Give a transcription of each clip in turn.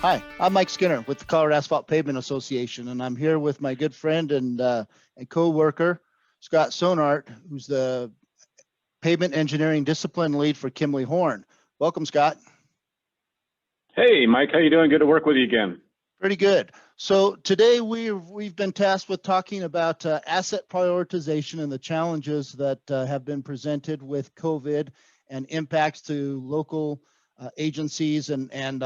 Hi, I'm Mike Skinner with the Colorado Asphalt Pavement Association, and I'm here with my good friend and co-worker, Scott Sounart, who's the Pavement Engineering Discipline Lead for Kimley Horn. Welcome, Scott. Hey, Mike, how you doing? Good to work with you again. Pretty good. So today we've been tasked with talking about asset prioritization and the challenges that have been presented with COVID and impacts to local agencies and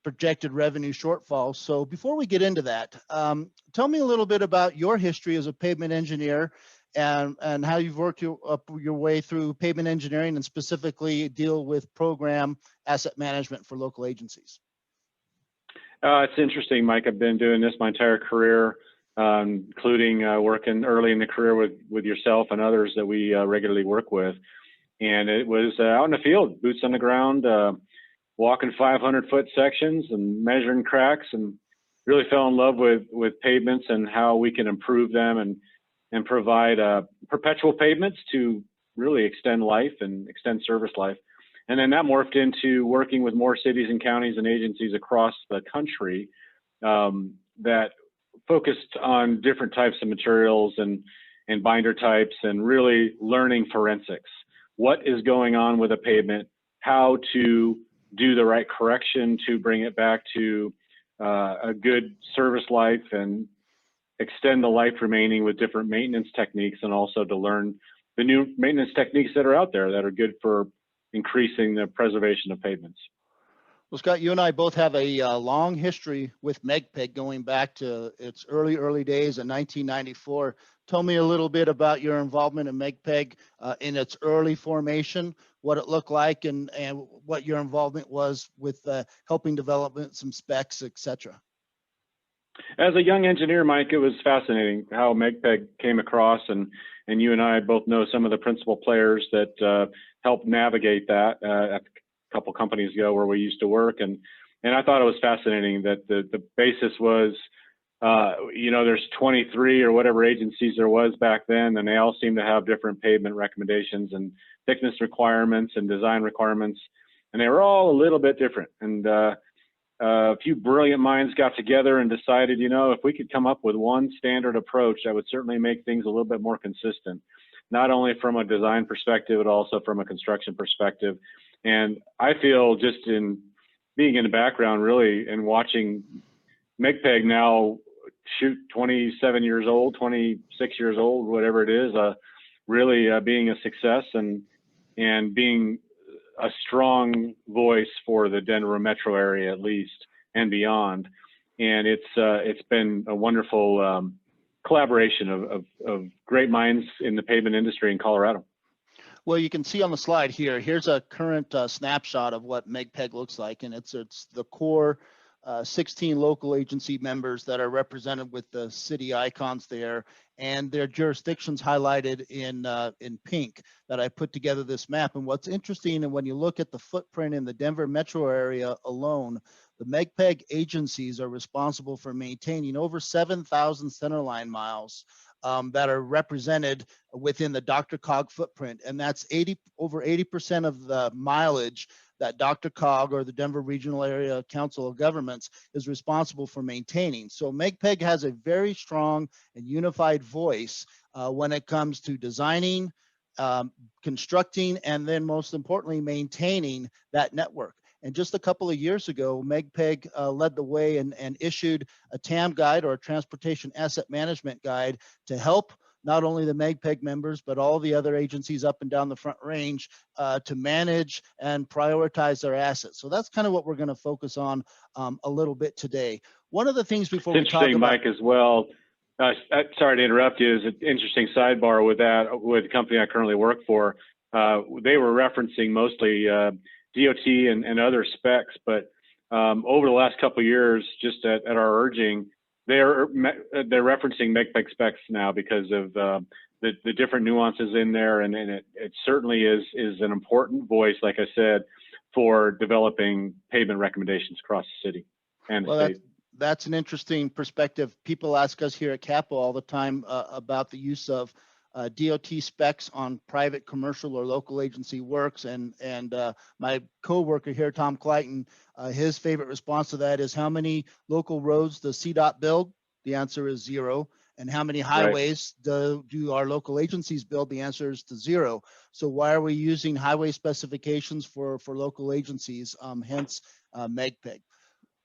projected revenue shortfalls. So before we get into that, tell me a little bit about your history as a pavement engineer and how you've worked your way through pavement engineering and specifically deal with program asset management for local agencies. It's interesting, Mike. I've been doing this my entire career, including working early in the career with yourself and others that we regularly work with. And it was out in the field, boots on the ground, walking 500-foot sections and measuring cracks, and really fell in love with pavements and how we can improve them and provide perpetual pavements to really extend life and extend service life. And then that morphed into working with more cities and counties and agencies across the country that focused on different types of materials and binder types and really learning forensics. What is going on with a pavement, how to do the right correction to bring it back to a good service life and extend the life remaining with different maintenance techniques, and also to learn the new maintenance techniques that are out there that are good for increasing the preservation of pavements. Well, Scott, you and I both have a long history with MEGPEG going back to its early days in 1994. Tell me a little bit about your involvement in MEGPEG in its early formation, what it looked like, and what your involvement was with helping develop some specs, etc. As a young engineer, Mike, it was fascinating how MEGPEG came across, and you and I both know some of the principal players that helped navigate that at a couple companies ago where we used to work, and I thought it was fascinating that the basis was, there's 23 or whatever agencies there was back then, and they all seem to have different pavement recommendations and thickness requirements and design requirements, and they were all a little bit different. And a few brilliant minds got together and decided, if we could come up with one standard approach, that would certainly make things a little bit more consistent, not only from a design perspective, but also from a construction perspective. And I feel, just in being in the background really and watching MEGPEG now, 27 years old, 26 years old, whatever it is, really being a success and being a strong voice for the Denver metro area, at least, and beyond. And it's been a wonderful collaboration of great minds in the pavement industry in Colorado. Well, you can see on the slide here, here's a current snapshot of what MEGPEG looks like, and it's the core 16 local agency members that are represented with the city icons there, and their jurisdictions highlighted in pink that I put together this map. And what's interesting, and when you look at the footprint in the Denver metro area alone, the MEGPEG agencies are responsible for maintaining over 7,000 centerline miles that are represented within the DRCOG footprint, and that's over 80% of the mileage that DRCOG, or the Denver Regional Area Council of Governments, is responsible for maintaining. So MEGPEG has a very strong and unified voice when it comes to designing, constructing, and then most importantly, maintaining that network. And just a couple of years ago, MEGPEG led the way and issued a TAM guide, or a transportation asset management guide, to help not only the MEGPEG members, but all the other agencies up and down the Front Range to manage and prioritize their assets. So that's kind of what we're going to focus on a little bit today. One of the things before we talk about— Mike, as well, sorry to interrupt you, is an interesting sidebar with that, with the company I currently work for. They were referencing mostly DOT and other specs, but over the last couple of years, just at our urging, they're referencing MEGPEG specs now because of the different nuances in there, and it certainly is an important voice, like I said, for developing pavement recommendations across the city and the state. That's an interesting perspective. People ask us here at CAPA all the time about the use of DOT specs on private, commercial, or local agency works. And my co-worker here, Tom Clayton, his favorite response to that is, how many local roads does CDOT build? The answer is 0. And how many highways do our local agencies build? The answer is to 0. So why are we using highway specifications for local agencies? Hence MEGPEG.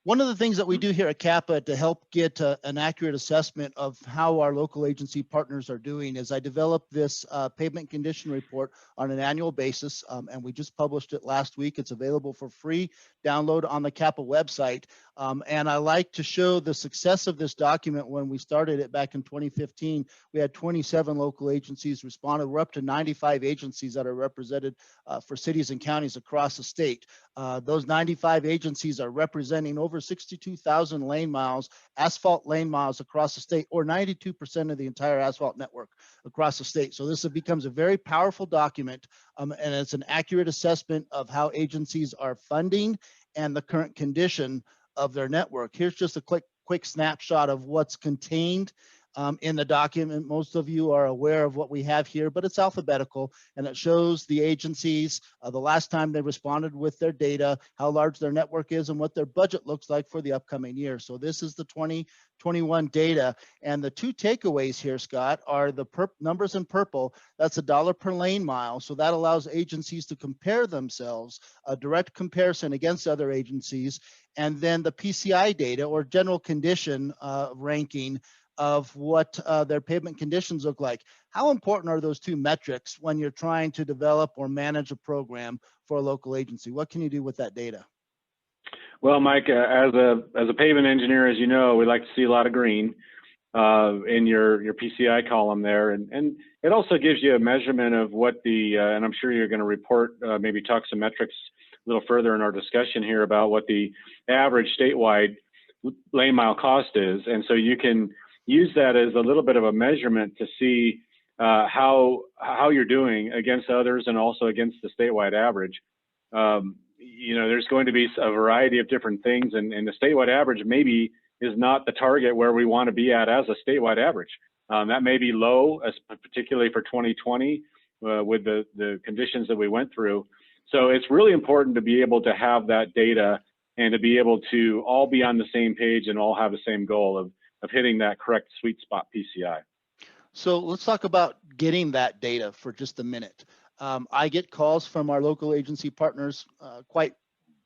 One of the things that we do here at CAPA to help get an accurate assessment of how our local agency partners are doing is I developed this pavement condition report on an annual basis, and we just published it last week. It's available for free download on the CAPA website. And I like to show the success of this document. When we started it back in 2015, we had 27 local agencies responded. We're up to 95 agencies that are represented for cities and counties across the state. Those 95 agencies are representing over 62,000 lane miles, asphalt lane miles across the state, or 92% of the entire asphalt network across the state. So this becomes a very powerful document, and it's an accurate assessment of how agencies are funding and the current condition of their network. Here's just a quick snapshot of what's contained in the document. Most of you are aware of what we have here, but it's alphabetical, and it shows the agencies, the last time they responded with their data, how large their network is, and what their budget looks like for the upcoming year. So this is the 2021 data, and the two takeaways here, Scott, are the numbers in purple. That's $1 per lane mile, so that allows agencies to compare themselves, a direct comparison against other agencies, and then the PCI data, or general condition ranking, of what their pavement conditions look like. How important are those two metrics when you're trying to develop or manage a program for a local agency? What can you do with that data? Well, Mike, as a pavement engineer, as you know, we like to see a lot of green in your PCI column there, and it also gives you a measurement of what the and I'm sure you're going to report, maybe talk some metrics a little further in our discussion here about what the average statewide lane mile cost is, and so you can use that as a little bit of a measurement to see how you're doing against others and also against the statewide average. You know, there's going to be a variety of different things, and the statewide average maybe is not the target where we want to be at as a statewide average. That may be low, particularly for 2020 with the conditions that we went through. So it's really important to be able to have that data and to be able to all be on the same page and all have the same goal of hitting that correct sweet spot PCI. So let's talk about getting that data for just a minute. I get calls from our local agency partners quite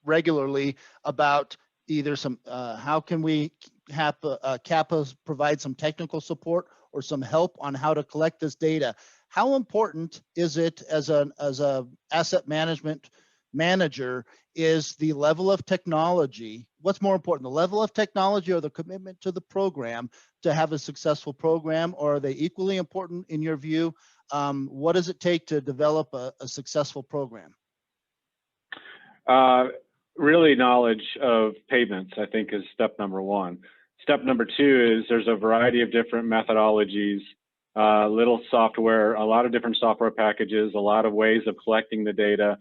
regularly about either some, how can we have CAPA provide some technical support or some help on how to collect this data. How important is it as a asset management manager is the level of technology? What's more important, the level of technology or the commitment to the program to have a successful program, or are they equally important in your view? What does it take to develop a successful program? Really, knowledge of pavements, I think, is step number one. Step number two is there's a variety of different methodologies, little software, a lot of different software packages, a lot of ways of collecting the data.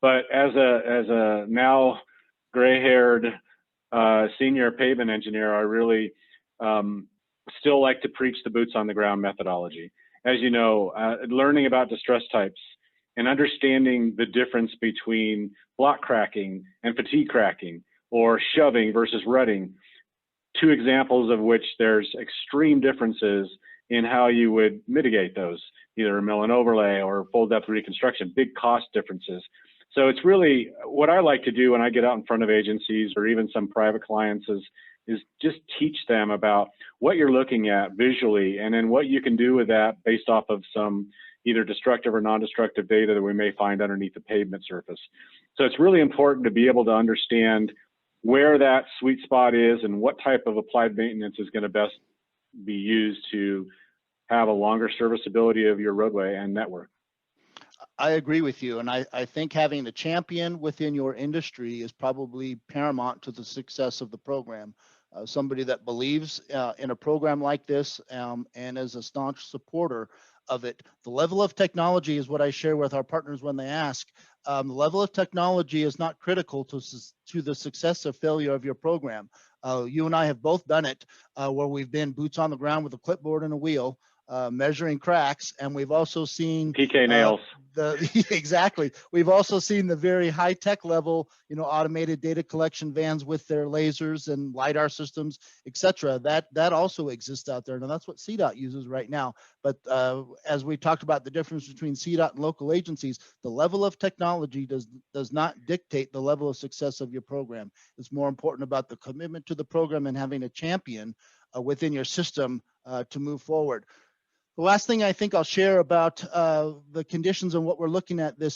But as a now gray-haired senior pavement engineer, I really still like to preach the boots on the ground methodology. As you know, learning about distress types and understanding the difference between block cracking and fatigue cracking, or shoving versus rutting, two examples of which there's extreme differences in how you would mitigate those, either a mill and overlay or full depth reconstruction, big cost differences. So it's really what I like to do when I get out in front of agencies or even some private clients is just teach them about what you're looking at visually, and then what you can do with that based off of some either destructive or non-destructive data that we may find underneath the pavement surface. So it's really important to be able to understand where that sweet spot is and what type of applied maintenance is going to best be used to have a longer serviceability of your roadway and network. I agree with you, and I think having the champion within your industry is probably paramount to the success of the program. Somebody that believes in a program like this and is a staunch supporter of it. The level of technology is what I share with our partners when they ask. The level of technology is not critical to the success or failure of your program. You and I have both done it where we've been boots on the ground with a clipboard and a wheel. measuring cracks, and we've also seen PK nails. Exactly. We've also seen the very high tech level, automated data collection vans with their lasers and LiDAR systems, et cetera. That also exists out there. Now that's what CDOT uses right now. But as we talked about the difference between CDOT and local agencies, the level of technology does not dictate the level of success of your program. It's more important about the commitment to the program and having a champion within your system to move forward. The last thing I think I'll share about the conditions and what we're looking at the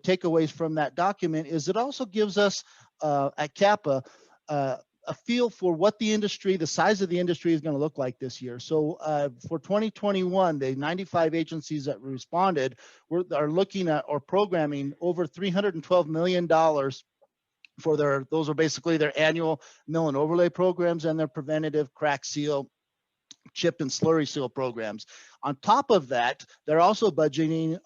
takeaways from that document is it also gives us at CAPA a feel for what the size of the industry is going to look like this year. So for 2021, the 95 agencies that responded are looking at or programming over $312 million for those are basically their annual mill and overlay programs and their preventative crack seal, chip and slurry seal programs. On top of that, they're also budgeting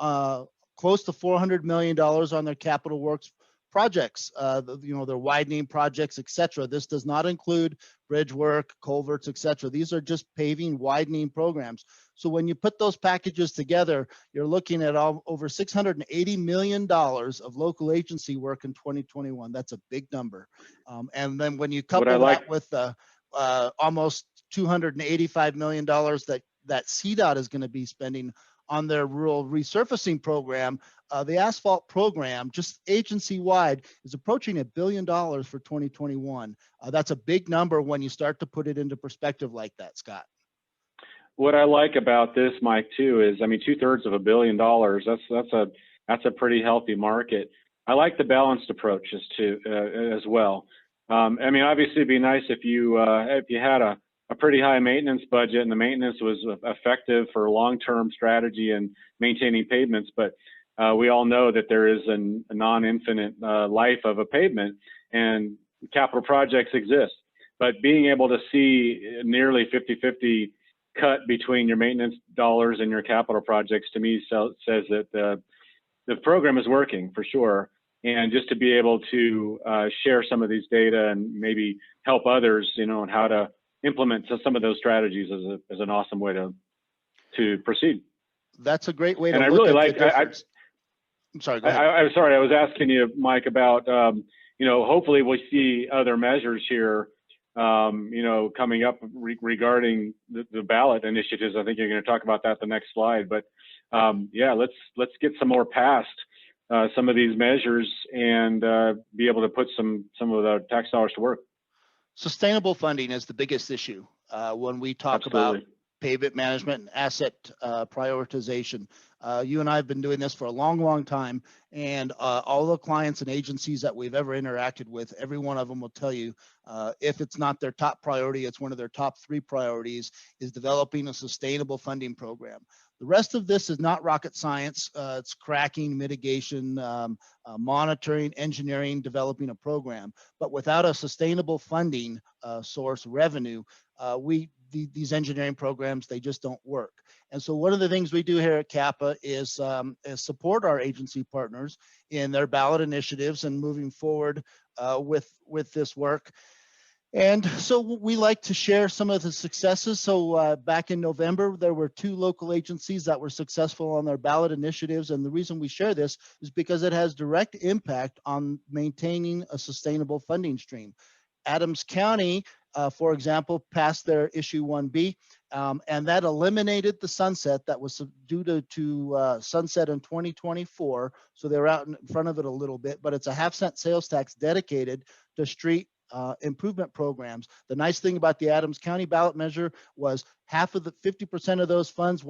close to $400 million on their capital works projects, their widening projects, et cetera. This does not include bridge work, culverts, et cetera. These are just paving, widening programs. So when you put those packages together, you're looking at over $680 million of local agency work in 2021. That's a big number. And then when you couple that with almost $285 million that CDOT is going to be spending on their rural resurfacing program, the asphalt program, just agency-wide, is approaching $1 billion for 2021. That's a big number when you start to put it into perspective like that, Scott. What I like about this, Mike, too, is, I mean, 2/3 of $1 billion, that's a pretty healthy market. I like the balanced approaches too, as well. I mean, obviously it'd be nice if you had a pretty high maintenance budget and the maintenance was effective for long-term strategy and maintaining pavements, but we all know that there is a non-infinite life of a pavement, and capital projects exist. But being able to see nearly 50-50 cut between your maintenance dollars and your capital projects, to me says that the program is working for sure. And just to be able to share some of these data and maybe help others, on how to implement some of those strategies is an awesome way to proceed. That's a great way to and look I really at like. the difference. I'm sorry. Go ahead. I'm sorry. I was asking you, Mike, about hopefully we'll see other measures here, coming up regarding the ballot initiatives. I think you're going to talk about that the next slide. But yeah, let's get some more past some of these measures and be able to put some of the tax dollars to work. Sustainable funding is the biggest issue when we talk about pavement management and asset prioritization. You and I have been doing this for a long, long time, and all the clients and agencies that we've ever interacted with, every one of them will tell you, if it's not their top priority, it's one of their top 3 priorities, is developing a sustainable funding program. The rest of this is not rocket science. It's cracking, mitigation, monitoring, engineering, developing a program. But without a sustainable funding source, revenue, these engineering programs, they just don't work. And so one of the things we do here at CAPA is support our agency partners in their ballot initiatives and moving forward with this work. And so we like to share some of the successes. So back in November, there were 2 local agencies that were successful on their ballot initiatives. And the reason we share this is because it has direct impact on maintaining a sustainable funding stream. Adams County, for example, passed their issue 1B, and that eliminated the sunset that was due to sunset in 2024. So they're out in front of it a little bit, but it's a 1/2-cent sales tax dedicated to street improvement programs. The nice thing about the Adams County ballot measure was 50% of those funds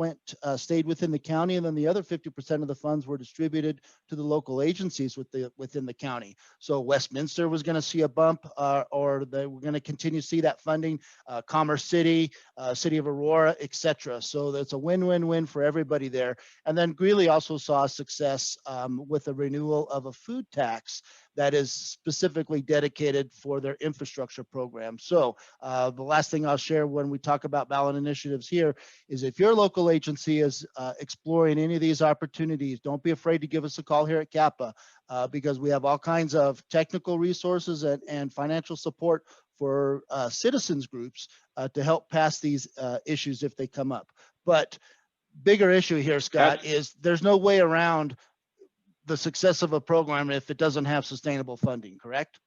stayed within the county, and then the other 50% of the funds were distributed to the local agencies within the county. So Westminster was going to see a bump, or they were going to continue to see that funding. Commerce City, City of Aurora, etc. So that's a win-win-win for everybody there. And then Greeley also saw success with a renewal of a food tax that is specifically dedicated for their infrastructure program. So the last thing I'll share when we talk about ballot initiatives here is if your local agency is exploring any of these opportunities, don't be afraid to give us a call here at CAPA because we have all kinds of technical resources and financial support for citizens groups to help pass these issues if they come up. But bigger issue here, Scott, is there's no way around the success of a program if it doesn't have sustainable funding, correct?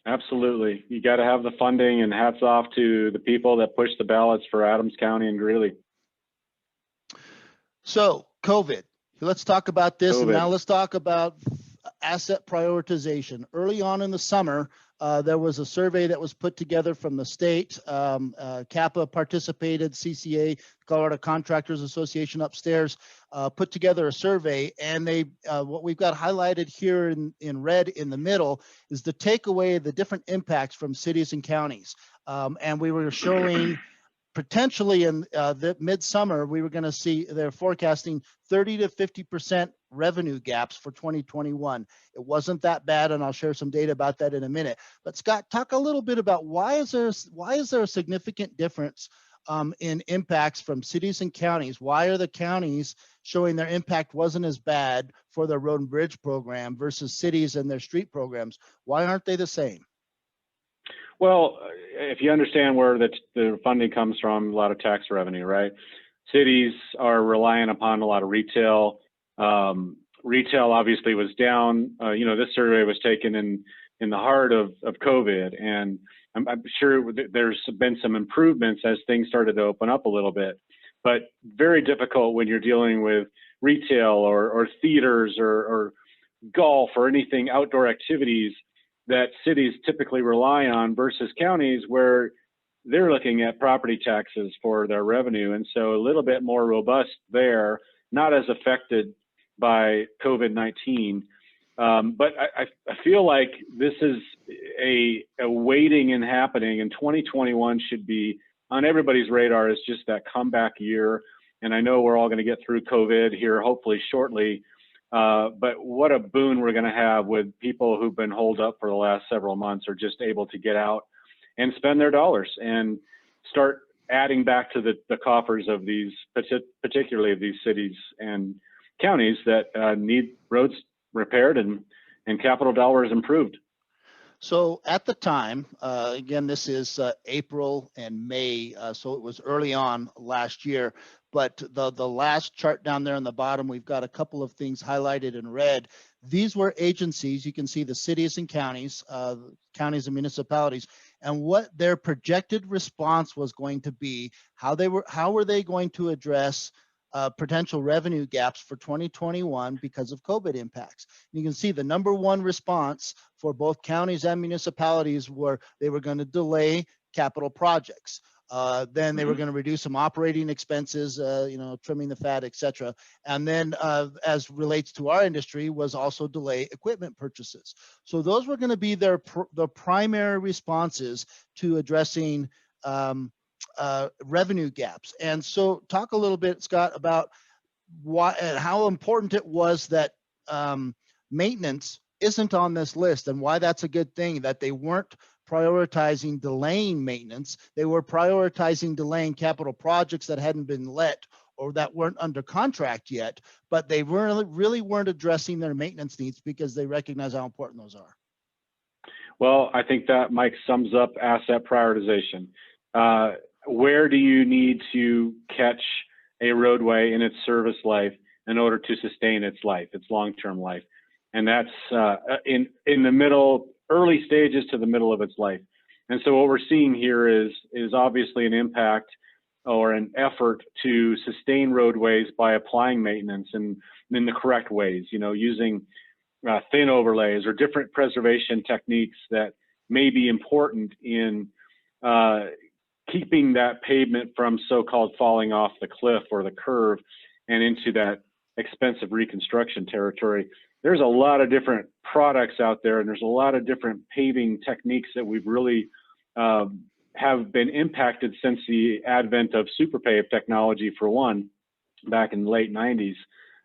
Absolutely. You got to have the funding, and hats off to the people that push the ballots for Adams County and Greeley. So COVID, let's talk about this. And COVID. now let's talk about asset prioritization. Early on in the summer, there was a survey that was put together from the state. CAPA participated, CCA, Colorado Contractors Association upstairs, put together a survey. And they, what we've got highlighted here in red in the middle is the takeaway, the different impacts from cities and counties. And we were showing potentially in the midsummer, we were going to see they're forecasting 30 to 50% revenue gaps for 2021. It wasn't that bad, and I'll share some data about that in a minute. But Scott, talk a little bit about why is there a significant difference in impacts from cities and counties? Why are the counties showing their impact wasn't as bad for their road and bridge program versus cities and their street programs? Why aren't they the same? Well, if you understand where the funding comes from, a lot of tax revenue, right? Cities are relying upon a lot of retail. Retail obviously was down. This survey was taken in the heart of COVID, and I'm sure there's been some improvements as things started to open up a little bit, but very difficult when you're dealing with retail or theaters or golf or anything outdoor activities that cities typically rely on versus counties where they're looking at property taxes for their revenue. And so a little bit more robust there, not as affected by COVID-19. But I feel like this is a waiting and happening, and 2021 should be on everybody's radar as just that comeback year. And I know we're all going to get through COVID here, hopefully shortly. But what a boon we're going to have with people who've been holed up for the last several months are just able to get out and spend their dollars and start adding back to the coffers of these, particularly of these cities and counties that need roads repaired and capital dollars improved. So at the time, again, this is April and May, so it was early on last year. But the last chart down there on the bottom, we've got a couple of things highlighted in red. These were agencies. You can see the cities and counties, and municipalities, and what their projected response was going to be. How were they going to address potential revenue gaps for 2021 because of COVID impacts. You can see the number one response for both counties and municipalities were they were going to delay capital projects. Then they were going to reduce some operating expenses, trimming the fat, etc. And then as relates to our industry was also delay equipment purchases. So those were going to be the primary responses to addressing revenue gaps. And so talk a little bit, Scott, about why and how important it was that maintenance isn't on this list, and why that's a good thing, that they weren't prioritizing delaying maintenance. They were prioritizing delaying capital projects that hadn't been let or that weren't under contract yet, but they really weren't addressing their maintenance needs because they recognize how important those are. Well, I think that, Mike, sums up asset prioritization. Where do you need to catch a roadway in its service life in order to sustain its life, its long-term life? And that's in the middle, early stages to the middle of its life. And so what we're seeing here is obviously an impact or an effort to sustain roadways by applying maintenance in the correct ways, using thin overlays or different preservation techniques that may be important in keeping that pavement from so-called falling off the cliff or the curve and into that expensive reconstruction territory. There's a lot of different products out there, and there's a lot of different paving techniques that we've really have been impacted since the advent of super pave technology, for one, back in the late 90s,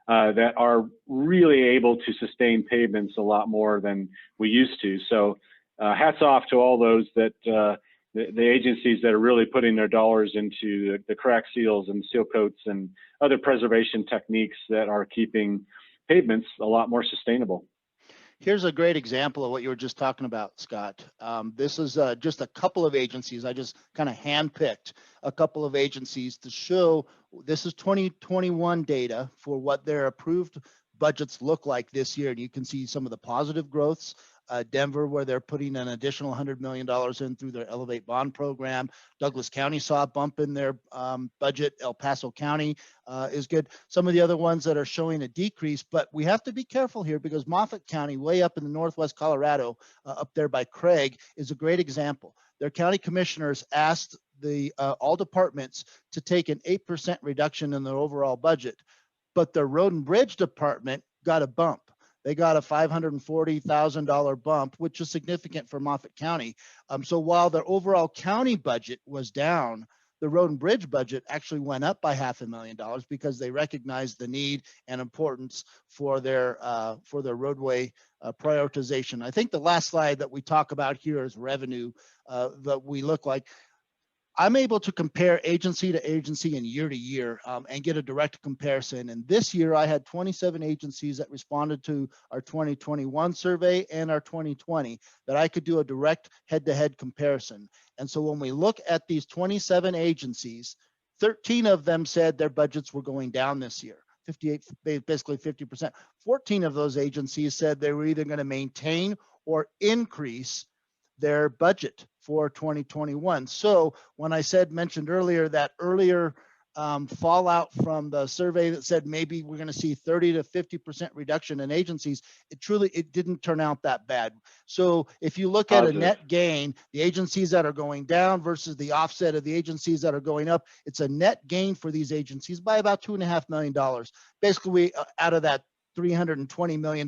that are really able to sustain pavements a lot more than we used to. So hats off to all those that the agencies that are really putting their dollars into the crack seals and seal coats and other preservation techniques that are keeping pavements a lot more sustainable. Here's a great example of what you were just talking about, Scott. This is just a couple of agencies. I just kind of handpicked a couple of agencies to show this is 2021 data for what their approved budgets look like this year. And you can see some of the positive growths. Denver, where they're putting an additional $100 million in through their Elevate Bond program. Douglas County saw a bump in their budget. El Paso County is good. Some of the other ones that are showing a decrease, but we have to be careful here because Moffett County, way up in the northwest Colorado, up there by Craig, is a great example. Their county commissioners asked the all departments to take an 8% reduction in their overall budget, but their road and bridge department got a bump. They got a $540,000 bump, which is significant for Moffett County. So while their overall county budget was down, the road and bridge budget actually went up by $500,000 because they recognized the need and importance for their roadway prioritization. I think the last slide that we talk about here is revenue that we look like. I'm able to compare agency to agency and year to year and get a direct comparison. And this year I had 27 agencies that responded to our 2021 survey and our 2020 that I could do a direct head-to-head comparison. And so when we look at these 27 agencies, 13 of them said their budgets were going down this year. 58, basically 50%. 14 of those agencies said they were either going to maintain or increase their budget for 2021. So when I mentioned earlier that earlier fallout from the survey that said maybe we're going to see 30 to 50% reduction in agencies, it didn't turn out that bad. So if you look at a net gain, the agencies that are going down versus the offset of the agencies that are going up, it's a net gain for these agencies by about $2.5 million. Basically, out of that $320 million,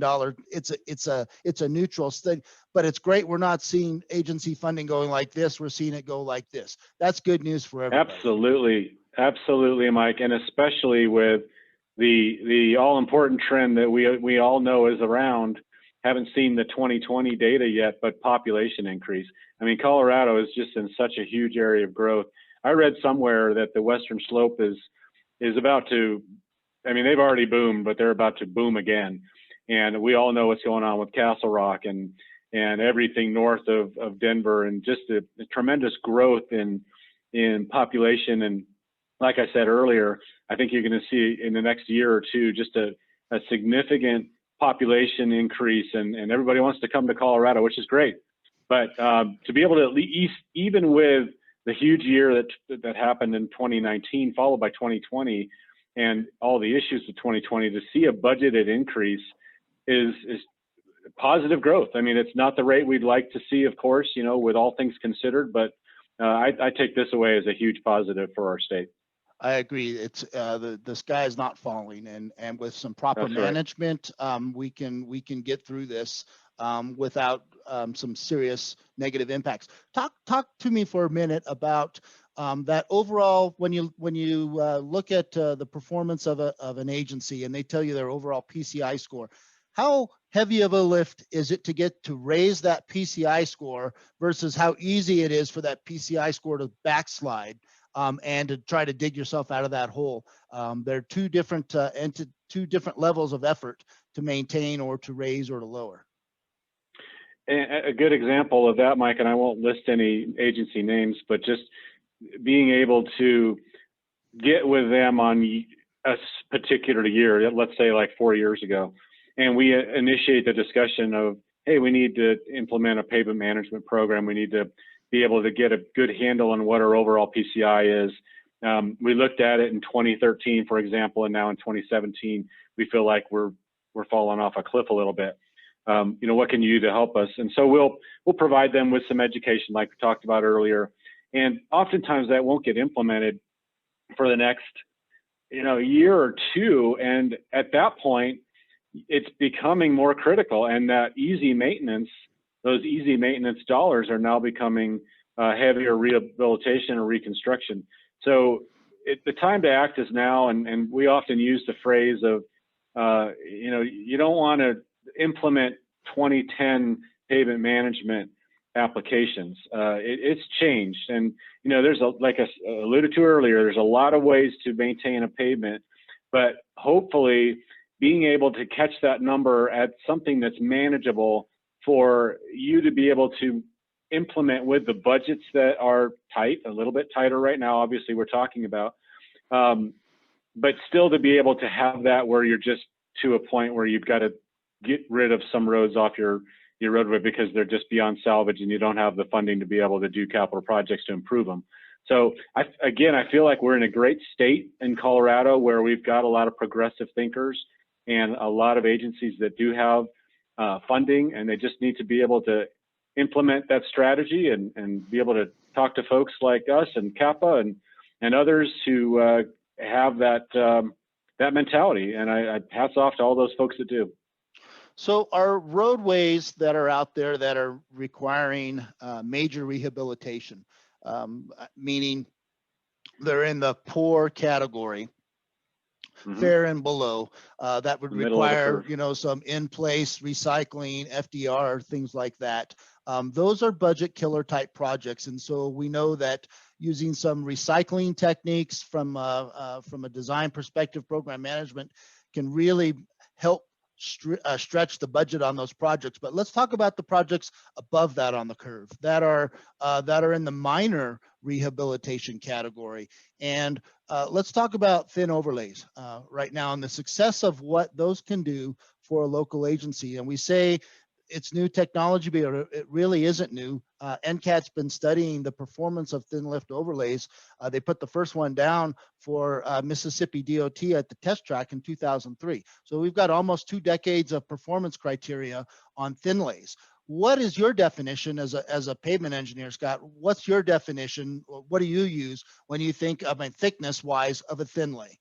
it's a neutral thing, but it's great. We're not seeing agency funding going like this. We're seeing it go like this. That's good news for everybody. Absolutely, Mike, and especially with the all important trend that we all know is around. Haven't seen the 2020 data yet, but population increase. I mean, Colorado is just in such a huge area of growth. I read somewhere that the Western Slope is about to, I mean, they've already boomed, but they're about to boom again. And we all know what's going on with Castle Rock and everything north of Denver, and just the tremendous growth in population. And like I said earlier, I think you're going to see in the next year or two just a significant population increase, and everybody wants to come to Colorado, which is great. But to be able to, at least, even with the huge year that happened in 2019, followed by 2020, and all the issues of 2020, to see a budgeted increase is positive growth. I mean, it's not the rate we'd like to see, of course, you know, with all things considered, but I take this away as a huge positive for our state. I agree. It's the sky is not falling, and with some proper management, we can get through this without some serious negative impacts. Talk to me for a minute about that overall. When you look at the performance of an agency, and they tell you their overall PCI score, how heavy of a lift is it to get to raise that PCI score versus how easy it is for that PCI score to backslide? And to try to dig yourself out of that hole. There are two different levels of effort to maintain or to raise or to lower. A good example of that, Mike, and I won't list any agency names, but just being able to get with them on a particular year, let's say like 4 years ago, and we initiate the discussion of, hey, we need to implement a pavement management program. We need to be able to get a good handle on what our overall PCI is. We looked at it in 2013, for example, and now in 2017, we feel like we're falling off a cliff a little bit. You know, what can you do to help us? And so we'll provide them with some education, like we talked about earlier. And oftentimes that won't get implemented for the next, year or two. And at that point, it's becoming more critical, and that easy maintenance, those easy maintenance dollars are now becoming heavier rehabilitation or reconstruction. So the time to act is now, and we often use the phrase of, you don't want to implement 2010 pavement management applications. It's changed, and there's like I alluded to earlier, there's a lot of ways to maintain a pavement, but hopefully being able to catch that number at something that's manageable for you to be able to implement with the budgets that are tight, a little bit tighter right now, obviously we're talking about, but still to be able to have that where you're just to a point where you've got to get rid of some roads off your roadway because they're just beyond salvage and you don't have the funding to be able to do capital projects to improve them. So I feel like we're in a great state in Colorado where we've got a lot of progressive thinkers and a lot of agencies that do have funding, and they just need to be able to implement that strategy and be able to talk to folks like us and CAPA and others who have that mentality. And I hats off to all those folks that do. So are roadways that are out there that are requiring major rehabilitation, meaning they're in the poor category, fair and below, that would require, some in-place recycling, FDR, things like that. Those are budget killer type projects. And so we know that using some recycling techniques from a design perspective, program management can really help stretch the budget on those projects. But let's talk about the projects above that on the curve that are in the minor rehabilitation category. And let's talk about thin overlays right now and the success of what those can do for a local agency. And we say it's new technology, but it really isn't new. NCAT's been studying the performance of thin lift overlays. They put the first one down for Mississippi DOT at the test track in 2003. So we've got almost 2 decades of performance criteria on thin lays. What is your definition as a pavement engineer, Scott? What's your definition? What do you use when you think of thickness wise of a thin lay?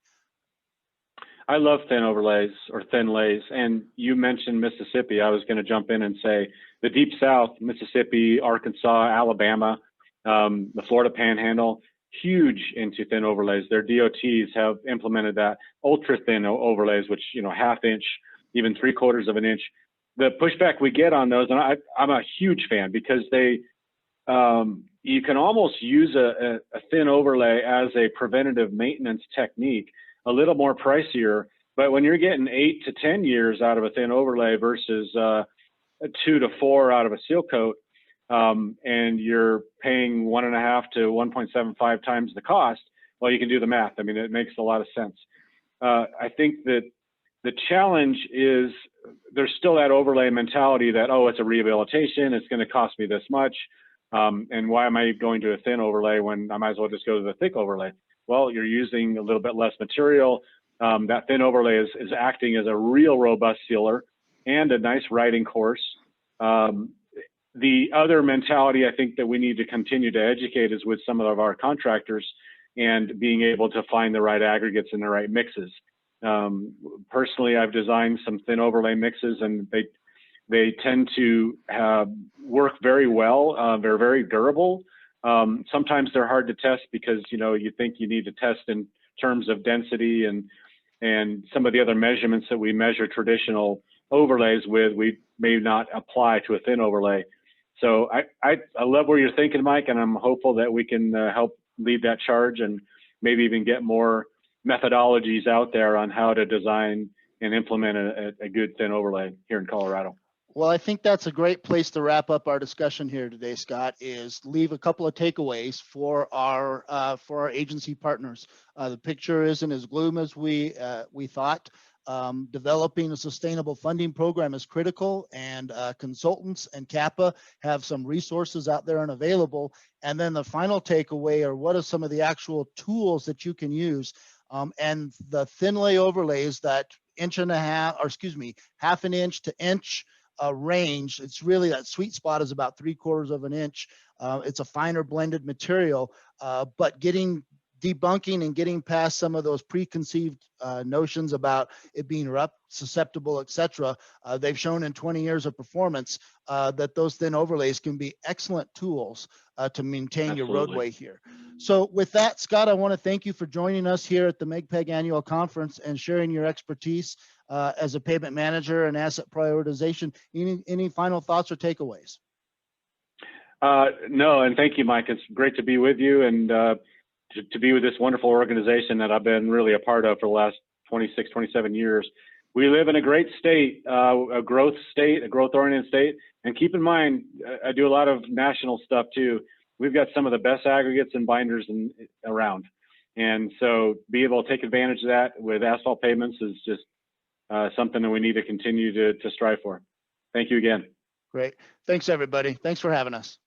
I love thin overlays or thin lays. And you mentioned Mississippi. I was going to jump in and say the Deep South, Mississippi, Arkansas, Alabama, the Florida Panhandle, huge into thin overlays. Their DOTs have implemented that ultra thin overlays, which, ½ inch, even 3/4 of an inch. The pushback we get on those, and I'm a huge fan because you can almost use a thin overlay as a preventative maintenance technique, a little more pricier, but when you're getting 8 to 10 years out of a thin overlay versus 2 to 4 out of a seal coat, and you're paying 1.5 to 1.75 times the cost, well, you can do the math. I mean, it makes a lot of sense. I think that the challenge is there's still that overlay mentality that, oh, it's a rehabilitation, it's going to cost me this much, and why am I going to a thin overlay when I might as well just go to the thick overlay? Well, you're using a little bit less material. That thin overlay is acting as a real robust sealer and a nice riding course. The other mentality I think that we need to continue to educate is with some of our contractors and being able to find the right aggregates and the right mixes. Personally, I've designed some thin overlay mixes and they tend to work very well. They're very durable. Sometimes they're hard to test because, you think you need to test in terms of density and some of the other measurements that we measure traditional overlays with, we may not apply to a thin overlay. So I love where you're thinking, Mike, and I'm hopeful that we can help lead that charge and maybe even get more methodologies out there on how to design and implement a good thin overlay here in Colorado. Well, I think that's a great place to wrap up our discussion here today, Scott, is leave a couple of takeaways for our agency partners. The picture isn't as gloom as we thought. Developing a sustainable funding program is critical, and consultants and CAPA have some resources out there and available. And then the final takeaway are what are some of the actual tools that you can use, and the thin lay overlays that ½ an inch to inch range. It's really that sweet spot is about 3/4 of an inch. It's a finer blended material, but debunking and getting past some of those preconceived notions about it being rough, susceptible, etc. They've shown in 20 years of performance that those thin overlays can be excellent tools to maintain your roadway here. So with that, Scott, I want to thank you for joining us here at the MEGPEG Annual Conference and sharing your expertise as a pavement manager and asset prioritization. Any final thoughts or takeaways? No, and thank you, Mike. It's great to be with you and to be with this wonderful organization that I've been really a part of for the last 26, 27 years. we live in a great state, a growth-oriented state. And keep in mind, I do a lot of national stuff too. We've got some of the best aggregates and binders around. And so be able to take advantage of that with asphalt pavements is just something that we need to continue to strive for. Thank you again. Great. Thanks, everybody. Thanks for having us.